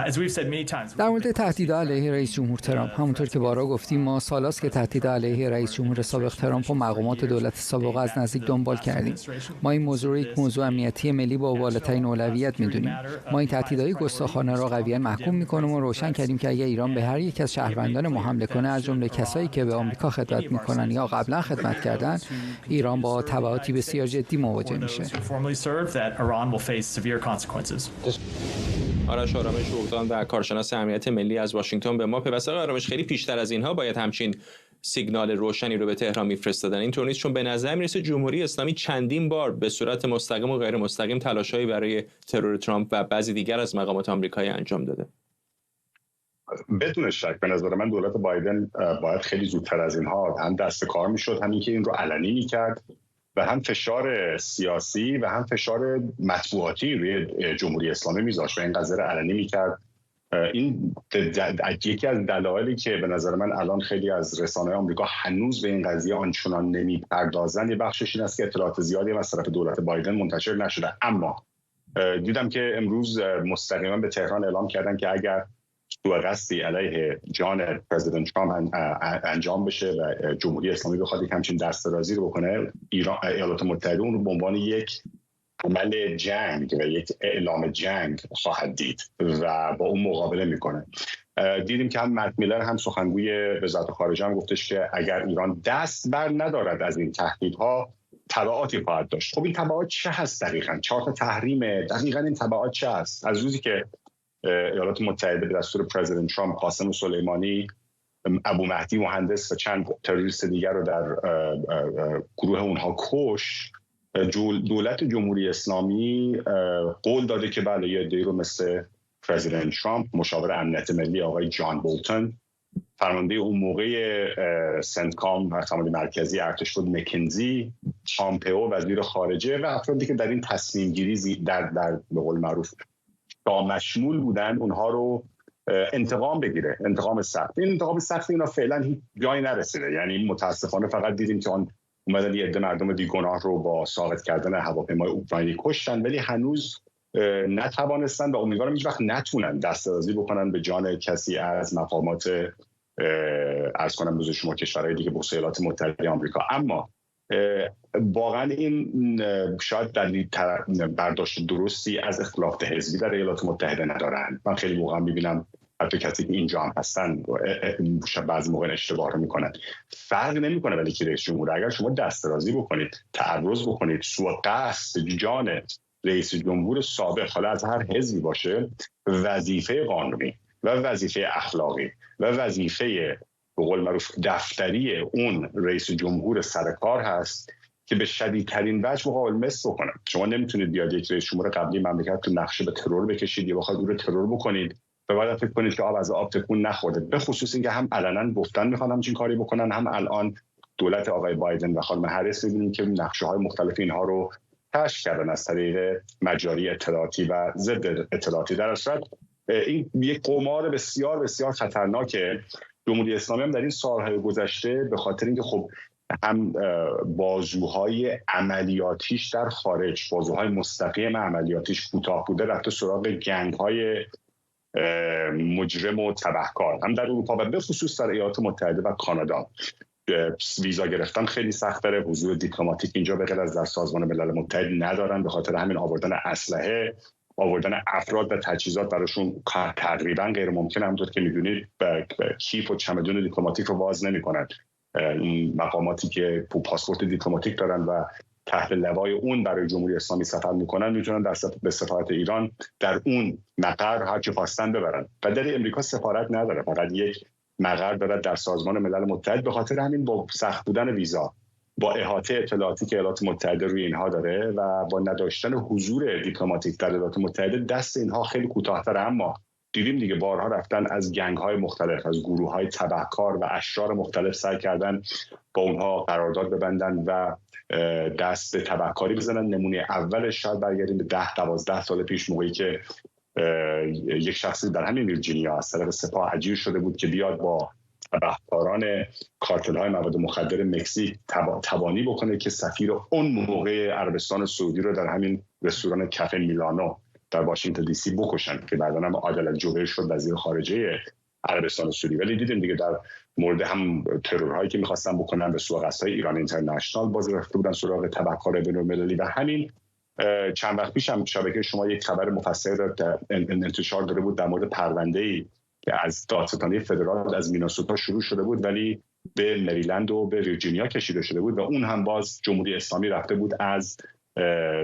as we've said many times. در مورد تهدیدات علیه رئیس جمهور ترامپ، همونطور که بارها گفتیم، ما سالاست که تهدیدات علیه رئیس جمهور سابق ترامپ و مقامات دولت سابق از نزدیک دنبال کردیم. ما این موضوع را یک موضوع امنیتی ملی با بالاترین اولویت می‌دونیم. ما این تهدیدات گستاخانه را قویاً محکوم می‌کنیم و روشن کردیم که اگر ایران به هر یک از شهروندان ما حمله کنه، از جمله کسایی که به آمریکا خدمت می‌کنن یا قبلا خدمت کردن، ایران با تبعاتی بسیار جدی مواجه میشه. آرش آرامش اوغدان و کارشناس امنیت ملی از واشنگتن به ما پیوسته. آرامش، خیلی پیشتر از اینها باید همچین سیگنال روشنی رو به تهران میفرستادن. اینطور نیست؟ چون به نظر میرسه جمهوری اسلامی چندین بار به صورت مستقیم و غیر مستقیم تلاشایی برای ترور ترامپ و بعضی دیگر از مقامات آمریکایی انجام داده. بدون شک به نظر من دولت بایدن باید خیلی زودتر از اینها هم دست کار میشد، همین که این رو علنی میکرد و هم فشار سیاسی و هم فشار مطبوعاتی روی جمهوری اسلامی میذاشت و این قضیه رو علنی میکرد. این یکی از دلایلی که به نظر من الان خیلی از رسانه‌های آمریکا هنوز به این قضیه آنچنان نمیپردازن، یه بخشش این است که اطلاعات زیادی از طرف دولت بایدن منتشر نشده. اما دیدم که امروز مستقیما به تهران اعلام کردن که اگر سوء قصدی علیه جان پرزیدنت ترامپ انجام بشه و جمهوری اسلامی بخواد یک همچین دست‌درازی رو بکنه، ایالات متحده اون رو به عنوان یک عمل جنگ و یک اعلام جنگ خواهد دید و با اون مقابله میکنه. دیدیم که هم مت میلر هم سخنگوی وزارت خارجه هم گفتش که اگر ایران دست بر ندارد از این تهدیدها تبعاتی خواهد داشت. خب این تبعات چه هست دقیقاً؟ 4 تا تحریم، دقیقاً این تبعات چه هست؟ از روزی که ایالات متحده به دستور پرزیدنت ترامپ قاسم سلیمانی، ابو مهدی مهندس و چند تروریست دیگر رو در گروه اونها کش، دولت جمهوری اسلامی قول داده که بله یه عده‌ای رو مثل پرزیدنت ترامپ، مشاور امنیت ملی آقای جان بولتون، فرمانده اون موقع سنتکام و فرمانده مرکزی ارتش بود مکنزی، پامپئو وزیر خارجه و افرادی که در این تصمیم گیری در به قول معروف مشمول بودن، اونها رو انتقام بگیره، انتقام سخت. این انتقام سخت اینا فعلا هیچ جایی نرسیده. یعنی متاسفانه فقط دیدیم که اون اومدن یه عده مردم بیگناه رو با ساقط کردن هواپیمای اوکراینی کشتن، ولی هنوز نتوانستن و امیدوارم هیچ وقت نتونن دست‌درازی بکنن به جان کسی از مقامات عرض کنم به شما کشورهای دیگه، بخصوص ایالات متحده آمریکا. اما واقعا این شاید دلیل برداشت درستی از اختلافات حزبی در ایالات متحده ندارن. من خیلی واقعا میبینم حتی کسی که اینجا هم هستن بعضی موقع اشتباه رو میکنن. فرق نمیکنه ولی که رئیس جمهور، اگر شما دست‌درازی بکنید، تعرض بکنید، سوء قصد جان رئیس جمهور سابق، حالا از هر حزبی باشه، وظیفه قانونی و وظیفه اخلاقی و وظیفه به قول معروف دفتری اون رئیس جمهور سرکار هست که به شدیدترین وجه مقابل مثل بکنه. شما نمیتونید بیاد یک رئیس جمهور قبلی مملکت تو نقشه به ترور بکشید یا بخواید اون رو ترور بکنید و بعد فکر کنید که آب از آب تکون نخورده. به خصوص اینکه هم علنا گفتن میخوان همچین کاری بکنن، هم الان دولت آقای بایدن و خانم هریس می‌بینیم که نقشه‌های مختلف اینها رو کشف کردن از طریق مجاری اطلاعاتی و ضد اطلاعاتی. در اصل این یک قمار بسیار بسیار خطرناکه. جمهوری اسلامی هم در این سالهای گذشته به خاطر اینکه خب هم بازوهای عملیاتیش در خارج، بازوهای مستقیم عملیاتیش کوتاه بوده، رفته سراغ گنگ‌های مجرم و تبهکار هم در اروپا و به خصوص در ایالات متحده و کانادا. ویزا گرفتن خیلی سخت داره، حضور دیپلماتیک اینجا به غیر از در سازمان ملل متحد ندارن، به خاطر همین آوردن اسلحه، آوردن افراد و تجهیزات براشون تقریبا غیر ممکنه. همونطور که میدونید کیف و چمدون دیپلماتیک رو باز نمی‌کنن. مقاماتی که پاسپورت دیپلماتیک دارن و تحت لوای اون برای جمهوری اسلامی سفر میکنن میتونن به سفارت ایران در اون مقر هر چی خواستن ببرن. و در امریکا سفارت نداره، فقط یک مقر داره در سازمان ملل متحد. به خاطر همین با سخت بودن ویزا، با احاطه اطلاعاتی که ایالات متحده روی اینها داره و با نداشتن حضور دیپلماتیک در ایالات متحده، دست اینها خیلی کوتاه‌تره. اما دیدیم دیگه بارها رفتن از گنگ‌های مختلف، از گروه‌های تبهکار و اشرار مختلف سعی کردن با اونها قرارداد ببندن و دست به تبهکاری بزنن. نمونه اولش شاید برگردیم به 10-12 سال پیش، موقعی که یک شخصی در همین ویرجینیا از طرف سپاه اجیر شده بود که بیاد با تبهکاران کارتل‌های مواد مخدر مکزیک تبانی بکنه که سفیر اون موقع عربستان سعودی رو در همین رستوران کافه میلانو در واشنگتن دی سی بکشن که بعداً هم عادل الجوهری شد وزیر خارجه عربستان سعودی. ولی دیدیم دیگه در مورد هم ترورهایی که می‌خواستن بکنن به سوی قصدهای ایران اینترنشنال باز رفته بودن سراغ تبهکار بین‌المللی و همین چند وقت پیش هم شبکه شما یک خبر مفصل انتشار داده بود در مورد پرونده‌ای که از دادستانی فدرال از میناسوتا شروع شده بود ولی به مریلند و به ویرجینیا کشیده شده بود و اون هم باز جمهوری اسلامی رفته بود از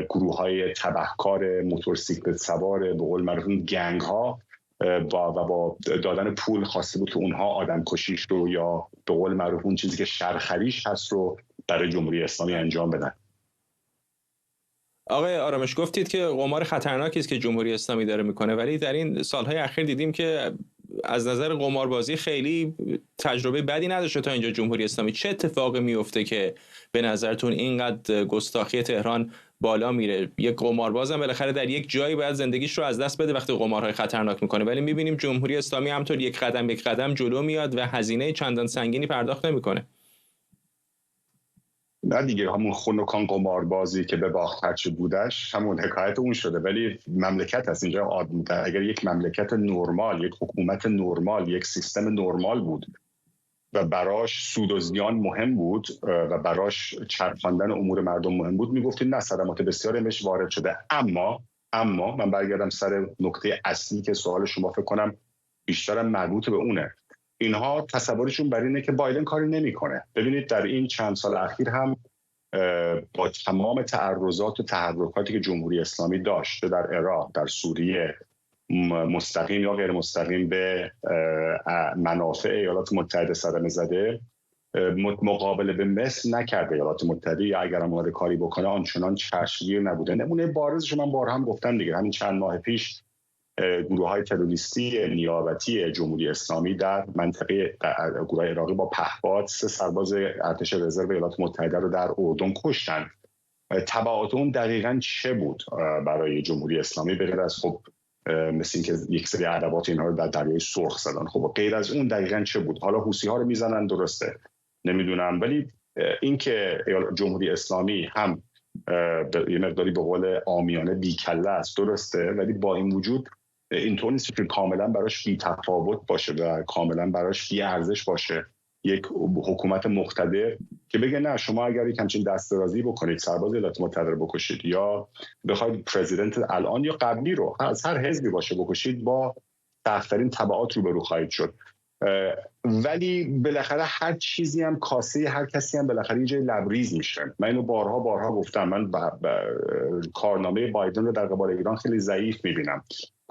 گروه‌های تبهکار موتورسیکلت سوار به قول معروف گنگ‌ها با دادن پول خواسته بود که اونها آدم کشیش رو یا به قول معروف اون چیزی که شرخریش هست رو برای جمهوری اسلامی انجام بدن. آقای آرامش گفتید که قمار خطرناکی است که جمهوری اسلامی داره میکنه، ولی در این سالهای اخیر دیدیم که از نظر قماربازی خیلی تجربه بدی نداشته تا اینجا جمهوری اسلامی. چه اتفاقی میفته که به نظرتون اینقدر گستاخی تهران بالا میره؟ یک قمارباز هم بالاخره در یک جایی باید زندگیش رو از دست بده وقتی قمارهای خطرناک میکنه، ولی میبینیم جمهوری اسلامی همطور یک قدم جلو میاد و هزینه چندان سنگینی پرداخت نمیکنه. نه دیگه، همون خون و کان قماربازی که به باخت هرچی بودش همون حکایت اون شده. ولی مملکت هست اینجا اگر یک مملکت نرمال، یک حکومت نرمال، یک سیستم نرمال بود و براش سود و زیان مهم بود و براش چرخاندن امور مردم مهم بود، میگفتین نه صدمات بسیاری بهش وارد شده. اما من برگردم سر نکته اصلی که سوال شما فکر کنم بیشتر مربوط به اونه. اینها تصورشون بر اینه که بایدن کاری نمیکنه. ببینید در این چند سال اخیر هم با تمام تعرضات و تحرکاتی که جمهوری اسلامی داشته در عراق، در سوریه، مستقیم یا غیر مستقیم به منافع ایالات متحده صدمه زده، مقابله به مصر نکرده. ایالات متحده یا اگر هم کاری بکنه آنچنان چشمگیر نبوده. نمونه بارزش من بارها هم گفتم دیگه، همین چند ماه پیش گروه‌های تروریستی نیابتی جمهوری اسلامی در منطقه گروه عراقی با پهپاد 3 سرباز ارتش رزرو ایالات متحده رو در اردن کشتن. تبعات اون دقیقاً چه بود برای جمهوری اسلامی؟ بغیر از خب مثل اینکه یک سری ادوات اینها رو در دریای سرخ زدن، خب غیر از اون دقیقاً چه بود؟ حالا حوثی‌ها رو میزنن، درسته، نمیدونم، ولی اینکه جمهوری اسلامی هم یه مقداری به قول عامیانه بیکله است، درسته، ولی با این وجود اینطور نیست که کاملا براش بی تفاوت باشه و کاملا براش بی ارزش باشه یک حکومت مقتدر که بگه نه شما اگر یک همچین دسترازی بکنید، سرباز ایالات متحده رو بکشید یا بخواید پرزیدنت الان یا قبلی رو از هر حزبی باشه بکشید، با سخت‌ترین تبعات روبرو خواهید شد. ولی بالاخره هر چیزی هم کاسه هر کسی هم بالاخره یه جای لبریز میشه. من اینو بارها گفتم. من کارنامه بایدن رو در قبال ایران خیلی ضعیف میبینم.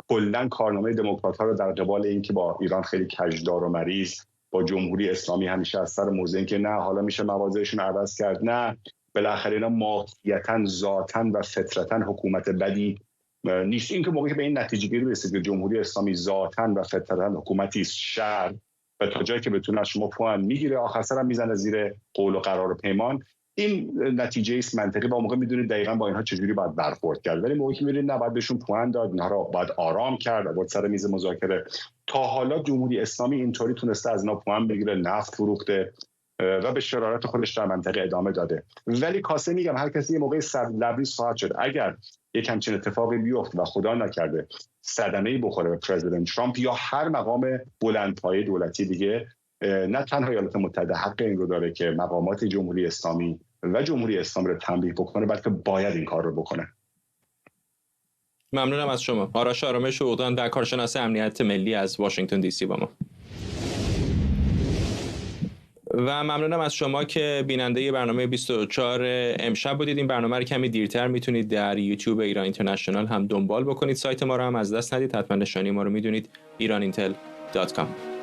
کلا کارنامه دموکرات‌ها رو در قبال اینکه با ایران خیلی کجدار و مریض، با جمهوری اسلامی همیشه از سر موضوع این که نه حالا میشه مواضعشون عوض کرد، نه بالاخره اینا ماهیتاً ذاتاً و فطرتاً حکومت بدی نیست. این که موقعی که به این نتیجه گیری رسید که جمهوری اسلامی ذاتاً و فطرتاً حکومتی است شر و تا جایی که بتونه از شما پوان میگیره، آخر سر هم میزنه زیر قول و قرار و پیمان، این نتیجه است منطقی. با موقع میدونید دقیقاً با اینها چجوری باید برخورد کرد. ولی موقعی که میبینید نباید بهشون پوان داد، اینها رو باید آرام کرد، باید سر میز مذاکره. تا حالا جمهوری اسلامی اینطوری تونسته از اینا پوان بگیره، نفت فروخته و به شرارت خودش در منطقه ادامه داده. ولی کاسه میگم هر کسی یه موقع لبریز خواهد شد. اگر یک همچین اتفاقی بیفته و خدا نکرده صدمه‌ای بخوره به پرزیدنت ترامپ یا هر مقام بلندپایه دولتی دیگه، نه تنها ایالات متحده حق این رو داره که مقامات جمهوری اسلامی و جمهوری اسلامی رو تنبیه بکنه، بلکه باید این کار رو بکنه. ممنونم از شما. آرش آرامش عقدان در کارشناس امنیت ملی از واشنگتن دی سی با ما. و ممنونم از شما که بیننده برنامه 24 امشب بودید. این برنامه رو کمی دیرتر میتونید در یوتیوب ایران اینترنشنال هم دنبال بکنید. سایت ما رو هم از دست ندید. حتما نشانی ما رو میدونید، iranIntel.com.